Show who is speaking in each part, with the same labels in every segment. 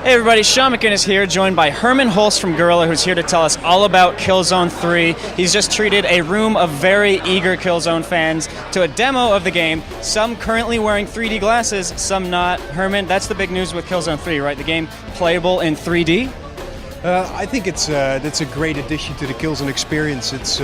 Speaker 1: Hey everybody, Sean McInnes here, joined by Herman Holst from Gorilla, who's here to tell us all about Killzone 3. He's just treated a room of very eager Killzone fans to a demo of the game, some currently wearing 3D glasses, some not. Herman, that's the big news with Killzone 3, right? The game playable in 3D?
Speaker 2: I think that's a great addition to the Killzone experience. It's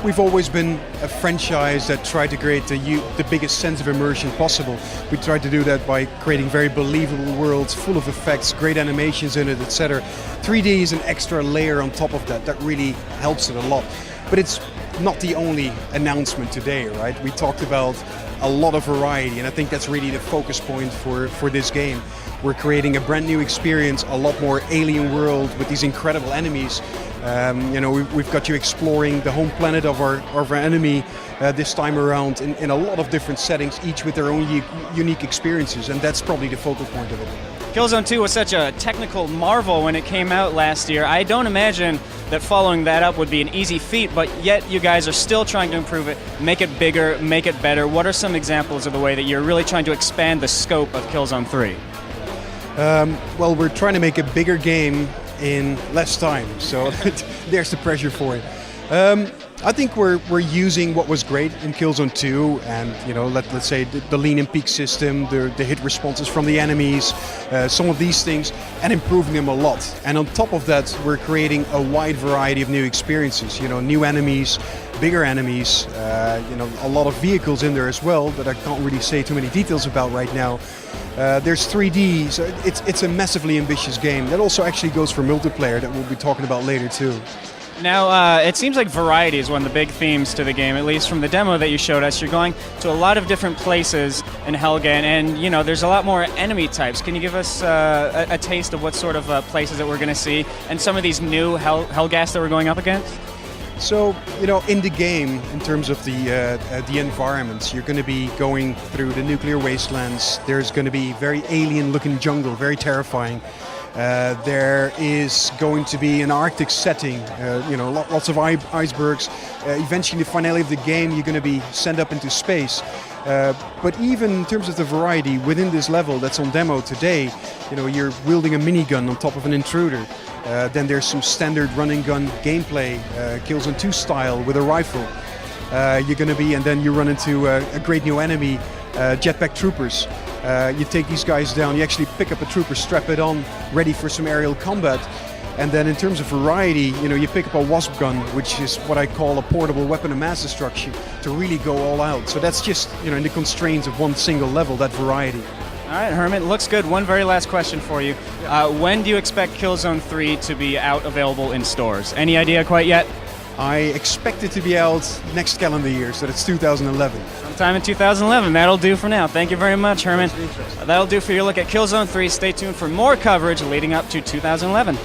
Speaker 2: we've always been a franchise that tried to create the biggest sense of immersion possible. We tried to do that by creating very believable worlds, full of effects, great animations in it, etc. 3D is an extra layer on top of that that really helps it a lot. But it's not the only announcement today, right? We talked about a lot of variety, and I think that's really the focus point for this game. We're creating a brand new experience, a lot more alien world with these incredible enemies. We've got you exploring the home planet of our enemy this time around in a lot of different settings, each with their own unique experiences, and that's probably the focal point of it.
Speaker 1: Killzone 2 was such a technical marvel when it came out last year. I don't imagine that following that up would be an easy feat, but yet you guys are still trying to improve it, make it bigger, make it better. What are some examples of the way that you're really trying to expand the scope of Killzone 3?
Speaker 2: Well, we're trying to make a bigger game in less time, so there's the pressure for it. I think we're using what was great in Killzone 2, and let's say the lean and peak system, the hit responses from the enemies, some of these things, and improving them a lot. And on top of that, we're creating a wide variety of new experiences. New enemies, bigger enemies, a lot of vehicles in there as well that I can't really say too many details about right now. There's 3D, so it's a massively ambitious game. That also actually goes for multiplayer that we'll be talking about later too.
Speaker 1: Now, it seems like variety is one of the big themes to the game, at least from the demo that you showed us. You're going to a lot of different places in Helghan, and there's a lot more enemy types. Can you give us a taste of what sort of places that we're going to see, and some of these new Helghast that we're going up against?
Speaker 2: So, in the game, in terms of the environments, you're going to be going through the nuclear wastelands. There's going to be very alien-looking jungle, very terrifying. There is going to be an Arctic setting, lots of icebergs. Eventually, the finale of the game, you're going to be sent up into space. But even in terms of the variety within this level that's on demo today, you're wielding a minigun on top of an intruder. Then there's some standard run and gun gameplay, Killzone 2 style with a rifle. You're going to be, and then you run into a great new enemy, jetpack troopers. You take these guys down, you actually pick up a trooper, strap it on, ready for some aerial combat. And then in terms of variety, you pick up a wasp gun, which is what I call a portable weapon of mass destruction, to really go all out. So that's just, in the constraints of one single level, that variety.
Speaker 1: All right, Herman, looks good. One very last question for you. When do you expect Killzone 3 to be out available in stores? Any idea quite yet?
Speaker 2: I expect it to be out next calendar year, so that's 2011.
Speaker 1: Sometime in 2011. That'll do for now. Thank you very much, Herman. That'll do for your look at Killzone 3. Stay tuned for more coverage leading up to 2011.